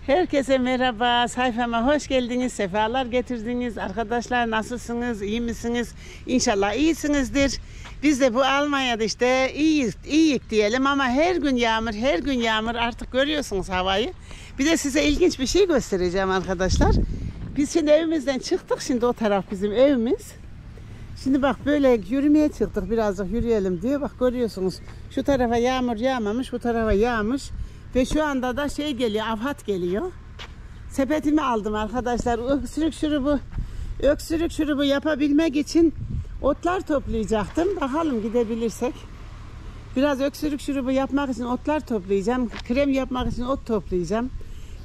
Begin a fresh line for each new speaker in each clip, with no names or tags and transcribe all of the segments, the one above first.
Herkese merhaba, sayfama hoş geldiniz, sefalar getirdiniz. Arkadaşlar nasılsınız, iyi misiniz? İnşallah iyisinizdir. Biz de bu Almanya'da işte iyiyiz diyelim ama her gün yağmur artık görüyorsunuz havayı. Bir de size ilginç bir şey göstereceğim arkadaşlar. Biz şimdi evimizden çıktık, şimdi o taraf bizim evimiz. Şimdi bak böyle yürümeye çıktık, birazcık yürüyelim diye. Bak görüyorsunuz şu tarafa yağmur yağmamış, bu tarafa yağmış. Ve şu anda da şey geliyor, afat geliyor. Sepetimi aldım arkadaşlar. Öksürük şurubu yapabilmek için otlar toplayacaktım. Bakalım gidebilirsek. Biraz öksürük şurubu yapmak için otlar toplayacağım. Krem yapmak için ot toplayacağım.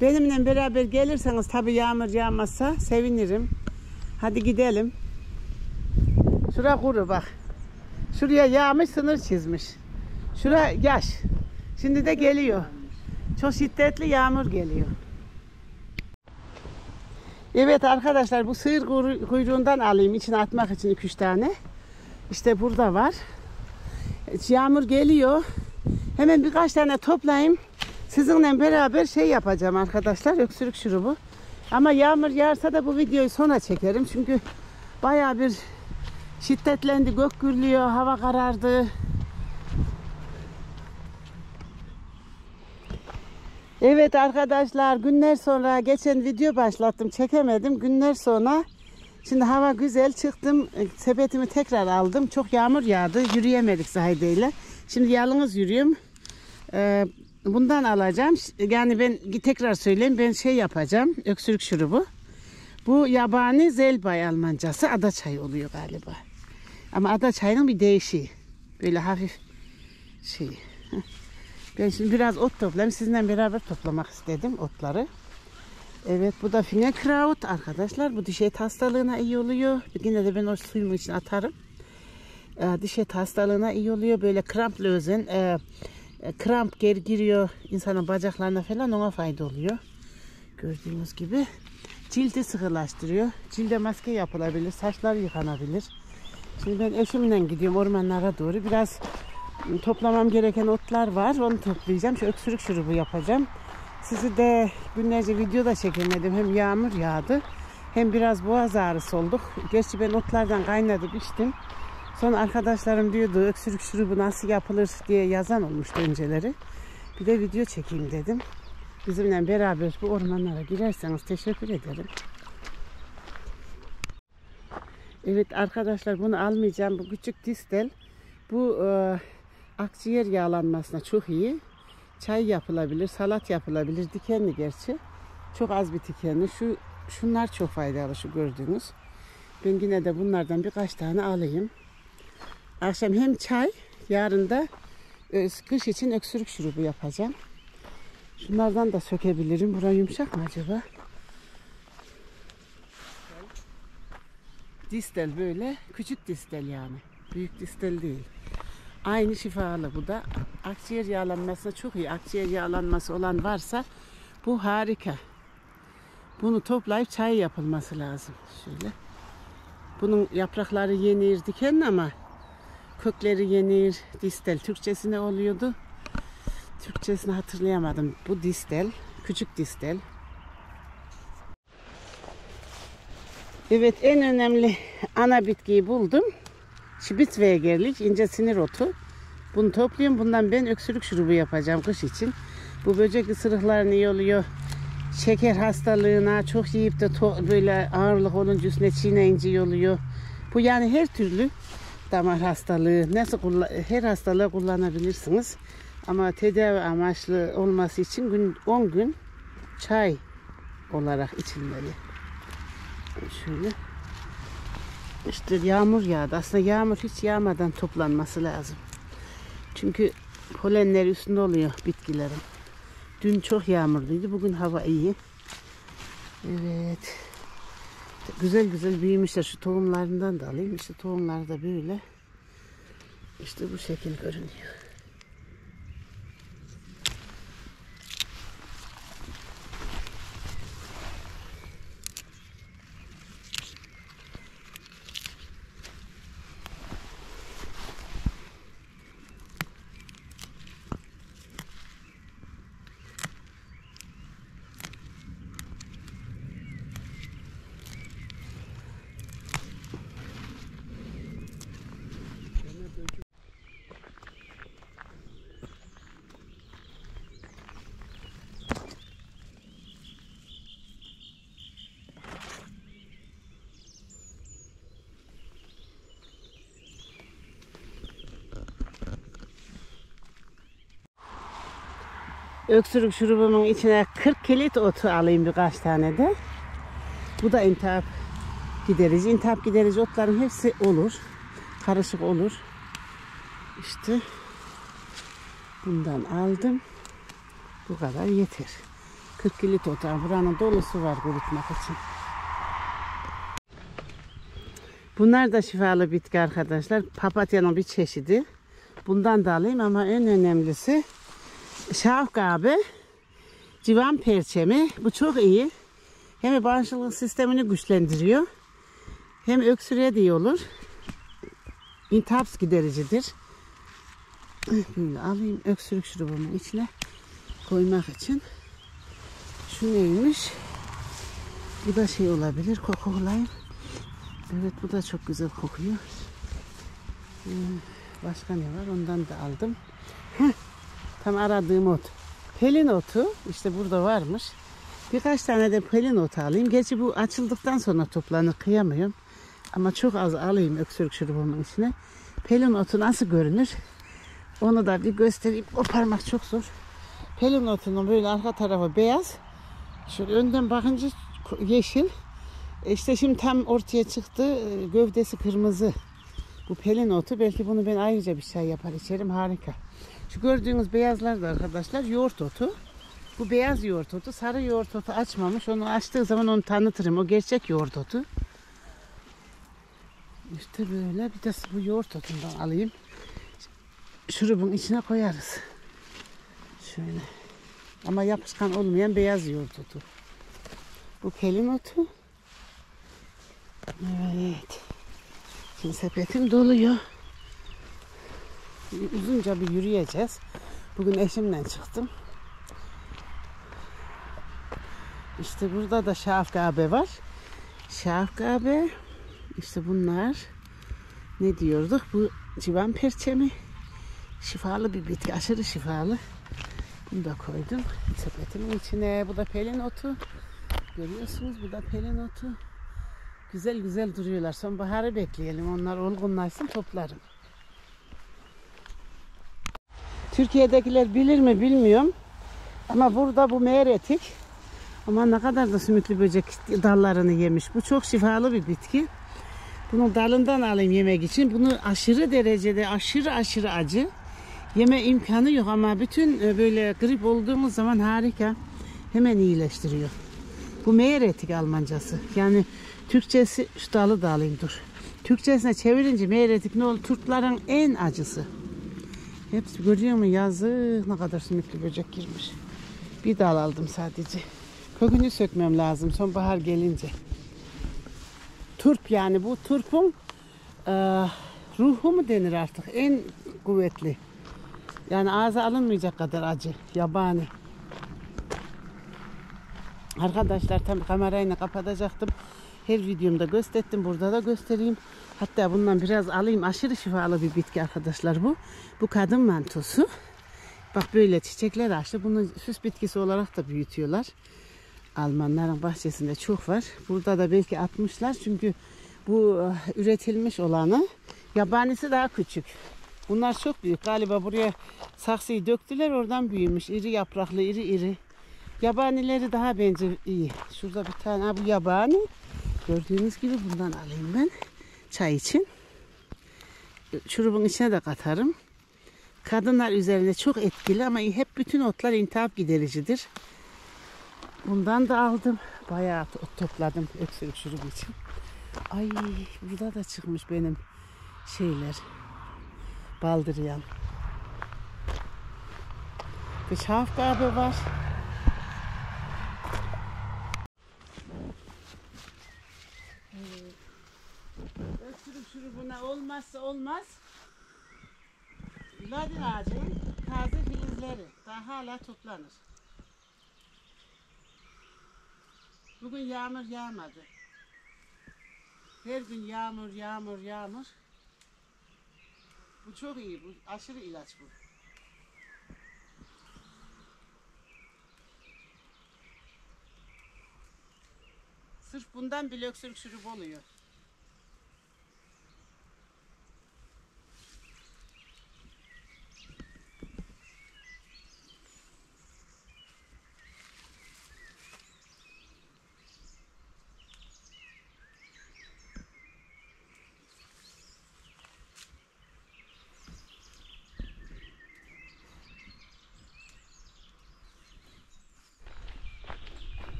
Benimle beraber gelirseniz tabii yağmur yağmazsa sevinirim. Hadi gidelim. Şura kuru bak. Şuraya yağmış, sınır çizmiş. Şura yaş. Şimdi de geliyor. Çok şiddetli yağmur geliyor. Evet arkadaşlar, bu sığır kuyruğundan alayım içine atmak için 2-3 tane. İşte burada var. Yağmur geliyor. Hemen birkaç tane toplayayım. Sizinle beraber şey yapacağım arkadaşlar, öksürük şurubu. Ama yağmur yağarsa da bu videoyu sona çekerim. Çünkü bayağı bir şiddetlendi, gök gürlüyor, hava karardı. Evet arkadaşlar, günler sonra geçen video başlattım, çekemedim. Günler sonra şimdi hava güzel, çıktım, sepetimi tekrar aldım. Çok yağmur yağdı, yürüyemedik Zahide ile. Şimdi yalnız yürüyorum. Bundan alacağım. Yani ben tekrar söyleyeyim, ben şey yapacağım, öksürük şurubu. Bu yabani zelbay Almancası, ada çayı oluyor galiba. Ama ada çayının bir değişiği. Böyle hafif şey. Ben şimdi biraz ot toplayayım. Sizinle beraber toplamak istedim otları. Evet, bu da Fingerkraut arkadaşlar. Bu diş et hastalığına iyi oluyor. Yine de ben o suyumun için atarım. Diş et hastalığına iyi oluyor. Böyle kramp lösen. Kramp giriyor insanın bacaklarına falan, ona fayda oluyor. Gördüğünüz gibi. Cildi sıkılaştırıyor. Cilde maske yapılabilir. Saçlar yıkanabilir. Şimdi ben eşimle gidiyorum ormanlara doğru. Biraz toplamam gereken otlar var. Onu toplayacağım. Şu öksürük şurubu yapacağım. Sizi de günlerce video da çekemedim. Hem yağmur yağdı, hem biraz boğaz ağrısı olduk. Gerçi ben otlardan kaynadım, içtim. Sonra arkadaşlarım diyordu öksürük şurubu nasıl yapılır diye yazan olmuştu önceleri. Bir de video çekeyim dedim. Bizimle beraber bu ormanlara girerseniz teşekkür ederim. Evet arkadaşlar, bunu almayacağım. Bu küçük distel. Bu akciğer yağlanmasına çok iyi. Çay yapılabilir, salat yapılabilir. Dikenli gerçi. Çok az bir dikenli. Şunlar çok faydalı, şu gördüğünüz. Ben yine de bunlardan birkaç tane alayım. Akşam hem çay, yarın da kış için öksürük şurubu yapacağım. Şunlardan da sökebilirim. Burası yumuşak mı acaba? Distel böyle. Küçük distel yani. Büyük distel değil. Aynı şifalı bu da. Akciğer yağlanmasına çok iyi. Akciğer yağlanması olan varsa bu harika. Bunu toplayıp çay yapılması lazım. Şöyle. Bunun yaprakları yenir, dikenli ama kökleri yenir. Distel. Türkçesi ne oluyordu? Türkçesini hatırlayamadım. Bu distel. Küçük distel. Evet, en önemli ana bitkiyi buldum. Spitzwegerlich, ince sinir otu. Bunu topluyorum. Bundan ben öksürük şurubu yapacağım kış için. Bu böcek ısırıklarına iyi oluyor. Şeker hastalığına çok yiyip de böyle ağırlık olunca üstüne çiğneyince iyi oluyor. Bu yani her türlü damar hastalığı, her hastalığı kullanabilirsiniz. Ama tedavi amaçlı olması için 10 gün çay olarak içilmeli. Şöyle. İşte yağmur yağdı. Aslında yağmur hiç yağmadan toplanması lazım. Çünkü polenler üstünde oluyor bitkilerin. Dün çok yağmurluydu. Bugün hava iyi. Evet. Güzel güzel büyümüşler. Şu tohumlarından da alayım. İşte tohumlar da böyle. İşte bu şekil görünüyor. Öksürük şurubumun içine 40 kilit otu alayım birkaç tane de. Bu da intihap giderici. İntihap giderici otların hepsi olur. Karışık olur. İşte bundan aldım. Bu kadar yeter. 40 kilit ot. Buranın dolusu var kurutmak için. Bunlar da şifalı bitki arkadaşlar. Papatyanın bir çeşidi. Bundan da alayım ama en önemlisi şavkabe, civan perçemi. Bu çok iyi. Hem bağışıklık sistemini güçlendiriyor. Hem öksürüğe de iyi olur. İntihap gidericidir. Böyle alayım öksürük şurubumun içine koymak için. Şu neymiş? Bu da şey olabilir. Kokulayım. Evet, bu da çok güzel kokuyor. Başka ne var? Ondan da aldım. Tam aradığım ot. Pelin otu. İşte burada varmış. Birkaç tane de pelin otu alayım. Gerçi bu açıldıktan sonra toplanır. Kıyamıyorum. Ama çok az alayım öksürük şurubumun içine. Pelin otu nasıl görünür? Onu da bir göstereyim. Koparmak çok zor. Pelin otunun böyle arka tarafı beyaz. Şöyle önden bakınca yeşil. İşte şimdi tam ortaya çıktı. Gövdesi kırmızı. Bu pelin otu. Belki bunu ben ayrıca bir çay yapar içerim. Harika. Şu gördüğünüz beyazlar da arkadaşlar yoğurt otu. Bu beyaz yoğurt otu. Sarı yoğurt otu açmamış. Onu açtığı zaman onu tanıtırım. O gerçek yoğurt otu. İşte böyle. Bir de bu yoğurt otundan alayım. Şurubun içine koyarız. Şöyle. Ama yapışkan olmayan beyaz yoğurt otu. Bu pelin otu. Evet. Şimdi sepetim doluyor. Uzunca bir yürüyeceğiz. Bugün eşimle çıktım. İşte burada da şafkabe var. Şafkabe. İşte bunlar. Ne diyorduk? Bu civan perçemi. Şifalı bir bitki. Aşırı şifalı. Bunu da koydum sepetimin içine. Bu da pelin otu. Görüyorsunuz, bu da pelin otu. Güzel güzel duruyorlar. Sonbaharı bekleyelim. Onlar olgunlaşsın, toplarım. Türkiye'dekiler bilir mi bilmiyorum. Ama burada bu meğeretik. Ama ne kadar da sümüklü böcek dallarını yemiş. Bu çok şifalı bir bitki. Bunu dalından alayım yemek için. Bunu aşırı derecede aşırı acı. Yeme imkanı yok ama bütün böyle grip olduğumuz zaman harika. Hemen iyileştiriyor. Bu meğeretik Almancası. Yani Türkçesi, şu dalı da alayım dur. Türkçesine çevirince meğeretik ne olur? Turpların en acısı. Hepsi görüyor musun? Yazık, ne kadar sümüklü böcek girmiş. Bir dal aldım sadece. Kökünü sökmem lazım sonbahar gelince. Turp, yani bu turpun ruhu mu denir artık? En kuvvetli. Yani ağza alınmayacak kadar acı. Yabani. Arkadaşlar tam kamerayla kapatacaktım. Her videomda gösterdim. Burada da göstereyim. Hatta bundan biraz alayım. Aşırı şifalı bir bitki arkadaşlar bu. Bu kadın mantosu. Bak böyle çiçekler açtı. Bunu süs bitkisi olarak da büyütüyorlar. Almanların bahçesinde çok var. Burada da belki atmışlar. Çünkü bu üretilmiş olanı. Yabanisi daha küçük. Bunlar çok büyük. Galiba buraya saksıyı döktüler. Oradan büyümüş. İri yapraklı, iri. Yabanileri daha bence iyi. Şurada bir tane bu yabani. Gördüğünüz gibi bundan alayım ben. Çay için. Şurubun içine de katarım. Kadınlar üzerinde çok etkili ama hep bütün otlar intihap gidericidir. Bundan da aldım. Bayağı ot topladım öksürük şurubu için. Ay, burada da çıkmış benim şeyler. Baldıryan. Bir şafkabe var. Öksürük şurubuna olmazsa olmaz. Ladin ağacının taze filizleri daha hala toplanır. Bugün yağmur yağmadı. Her gün yağmur. Bu çok iyi. Bu aşırı ilaç bu. Sırf bundan bile öksürük şurubu oluyor.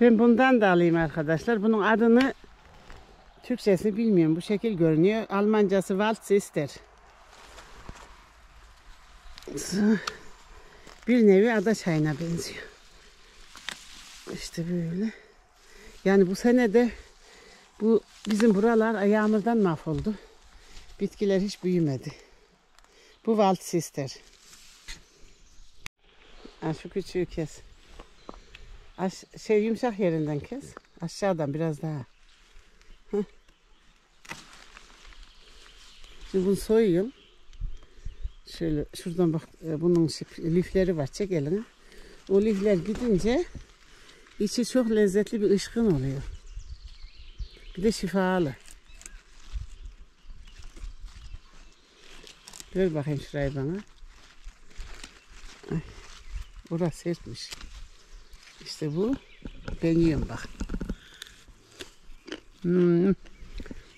Ben bundan da alayım arkadaşlar. Bunun adını Türkçesini bilmiyorum. Bu şekil görünüyor. Almancası Waldsister. Bir nevi ada çayına benziyor. İşte böyle. Yani bu sene de bu bizim buralar yağmurdan mahvoldu. Bitkiler hiç büyümedi. Bu Waldsister. Şu küçüğü kes. Yumuşak yerinden kes. Aşağıdan biraz daha. Heh. Şimdi bunu soyuyorum. Şöyle şuradan bak, bunun lifleri var. Çek elini. O lifler gidince içi çok lezzetli bir ışkın oluyor. Bir de şifalı. Ver bakayım şurayı bana. Ay, burası sertmiş. İşte bu. Ben yiyorum bak.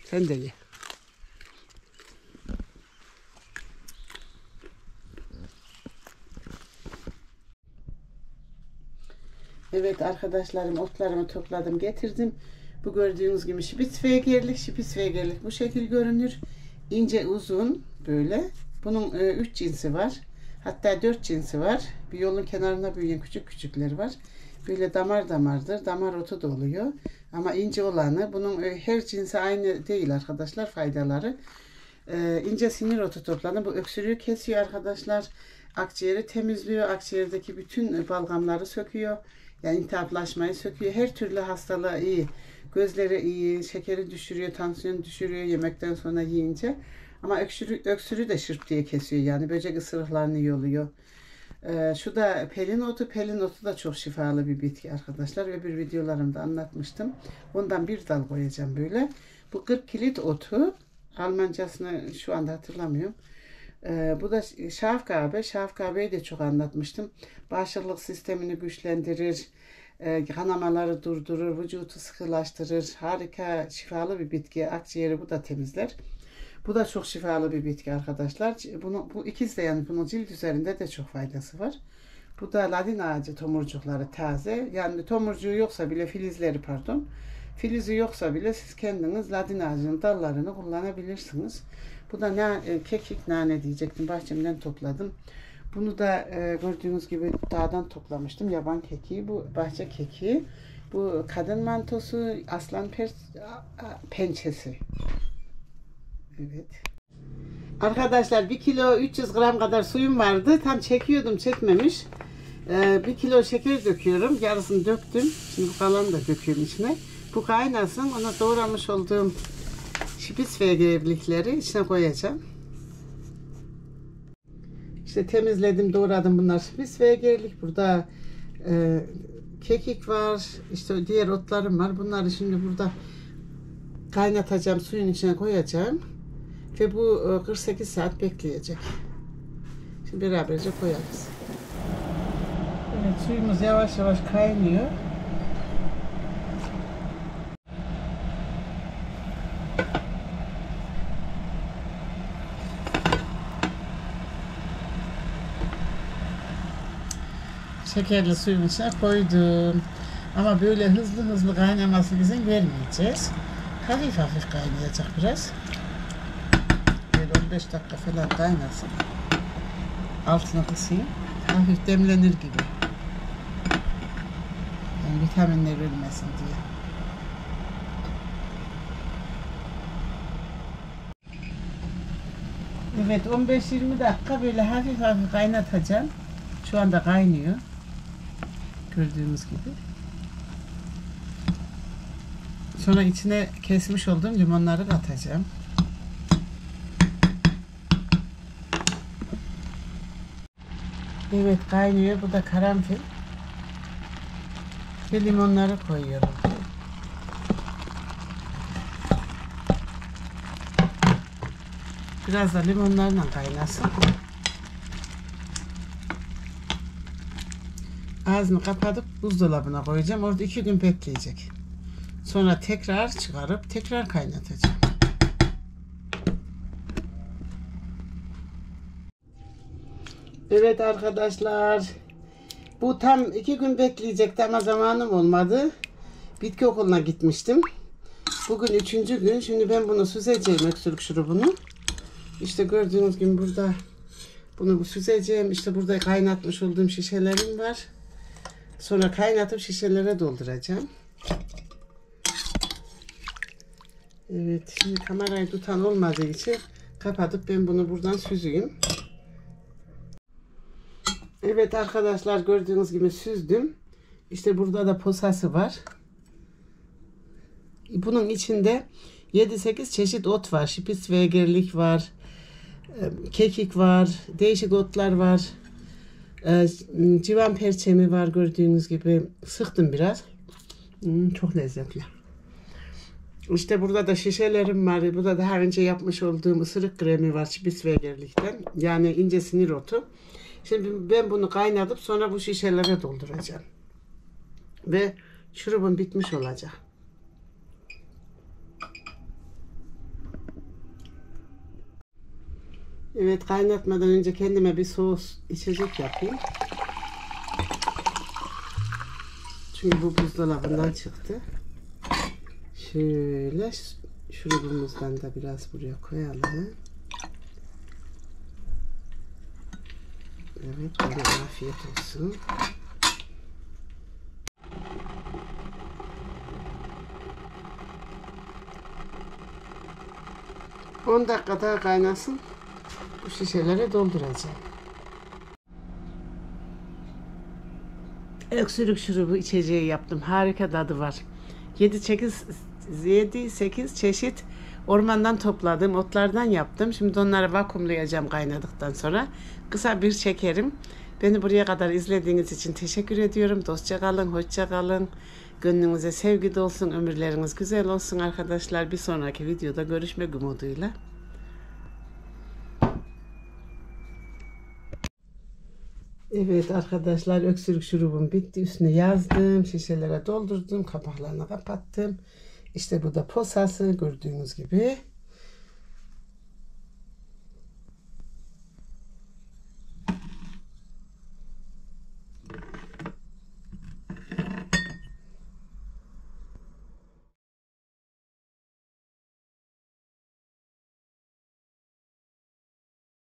Sen de ye. Evet arkadaşlarım, otlarımı topladım getirdim. Bu gördüğünüz gibi Spitzwegerlik bu şekil görünür. İnce uzun böyle. Bunun 3 cinsi var. Hatta 4 cinsi var. Bir yolun kenarında büyüyen küçük küçükleri var. Böyle damar damardır. Damar otu da oluyor. Ama ince olanı, bunun her cinsi aynı değil arkadaşlar faydaları. İnce sinir otu toplanır. Bu öksürüğü kesiyor arkadaşlar. Akciğeri temizliyor. Akciğerdeki bütün balgamları söküyor. Yani iltihaplaşmayı söküyor. Her türlü hastalığa iyi. Gözleri iyi. Şekeri düşürüyor. Tansiyonu düşürüyor yemekten sonra yiyince. Ama öksürüğü de şırp diye kesiyor. Yani böcek ısırıklarını yoluyor. Şu da pelin otu. Pelin otu da çok şifalı bir bitki arkadaşlar. Öbür videolarımda anlatmıştım. Ondan bir dal koyacağım böyle. Bu 40 kilit otu. Almancasını şu anda hatırlamıyorum. Bu da Schafgarbe. Schafgarbe'yi de çok anlatmıştım. Bağışıklık sistemini güçlendirir. Kanamaları durdurur. Vücudu sıkılaştırır. Harika şifalı bir bitki. Akciğeri bu da temizler. Bu da çok şifalı bir bitki arkadaşlar. Bu ikisi de yani bunun cilt üzerinde de çok faydası var. Bu da ladin ağacı tomurcukları taze. Yani tomurcuğu yoksa bile filizleri pardon. Filizi yoksa bile siz kendiniz ladin ağacının dallarını kullanabilirsiniz. Bu da kekik nane diyecektim. Bahçemden topladım. Bunu da gördüğünüz gibi dağdan toplamıştım. Yaban kekiği. Bu bahçe kekiği. Bu kadın mantosu, aslan pençesi. Evet. Arkadaşlar 1 kilo 300 gram kadar suyum vardı. Tam çekiyordum çekmemiş. 1 kilo şeker döküyorum. Yarısını döktüm. Şimdi bu kalanı da döküyorum içine. Bu kaynasın. Ona doğramış olduğum Spitzwegerlikleri içine koyacağım. İşte temizledim, doğradım bunlar Spitzwegerlik. Burada kekik var. İşte diğer otlarım var. Bunları şimdi burada kaynatacağım. Suyun içine koyacağım. Ve bu 48 saat bekleyecek. Şimdi beraberce koyarız. Evet, suyumuz yavaş yavaş kaynıyor. Şekerli suyun içine koydum. Ama böyle hızlı kaynamasına izin vermeyeceğiz. Hafif hafif kaynayacak biraz. Böyle 15 dakika falan kaynasın. Altını kısayım. Hafif demlenir gibi. Yani vitaminler ölmesin diye. Evet, 15-20 dakika böyle hafif hafif kaynatacağım. Şu anda kaynıyor. Gördüğünüz gibi. Sonra içine kesmiş olduğum limonları katacağım. Evet, kaynıyor. Bu da karanfil. Ve limonları koyuyorum. Biraz da limonlarla kaynasın. Ağzını kapatıp buzdolabına koyacağım. Orada 2 gün bekleyecek. Sonra tekrar çıkarıp tekrar kaynatacağım. Evet arkadaşlar. Bu tam 2 gün bekleyecekti ama zamanım olmadı. Bitki okuluna gitmiştim. Bugün 3. gün. Şimdi ben bunu süzeceğim, öksürük şurubunu. İşte gördüğünüz gibi burada bunu süzeceğim. İşte burada kaynatmış olduğum şişelerim var. Sonra kaynatıp şişelere dolduracağım. Evet, şimdi kamerayı tutan olmadığı için kapatıp ben bunu buradan süzeyim. Evet arkadaşlar, gördüğünüz gibi süzdüm. İşte burada da posası var. Bunun içinde 7-8 çeşit ot var. Spitzwegerlik var. Kekik var. Değişik otlar var. Civan perçemi var, gördüğünüz gibi. Sıktım biraz. Çok lezzetli. İşte burada da şişelerim var. Burada daha önce yapmış olduğum ısırık kremi var Spitzwegerlik'ten. Yani ince sinir otu. Şimdi ben bunu kaynatıp sonra bu şişelere dolduracağım. Ve şurubum bitmiş olacak. Evet, kaynatmadan önce kendime bir soğuk içecek yapayım. Çünkü bu buzdolabından çıktı. Şöyle şurubumuzdan da biraz buraya koyalım. Evet, böyle afiyet olsun. On dakika daha kaynasın. Bu şişelere dolduracağım. Öksürük şurubu içeceği yaptım. Harika tadı var. 7-8 çeşit ormandan topladığım otlardan yaptım. Şimdi onları vakumlayacağım kaynadıktan sonra. Kısa bir çekerim. Beni buraya kadar izlediğiniz için teşekkür ediyorum. Dostça kalın, hoşça kalın. Gönlünüze sevgi dolsun, ömürleriniz güzel olsun arkadaşlar. Bir sonraki videoda görüşmek umuduyla. Evet arkadaşlar, öksürük şurubum bitti. Üstüne yazdım. Şişelere doldurdum. Kapaklarını kapattım. İşte bu da posası, gördüğünüz gibi.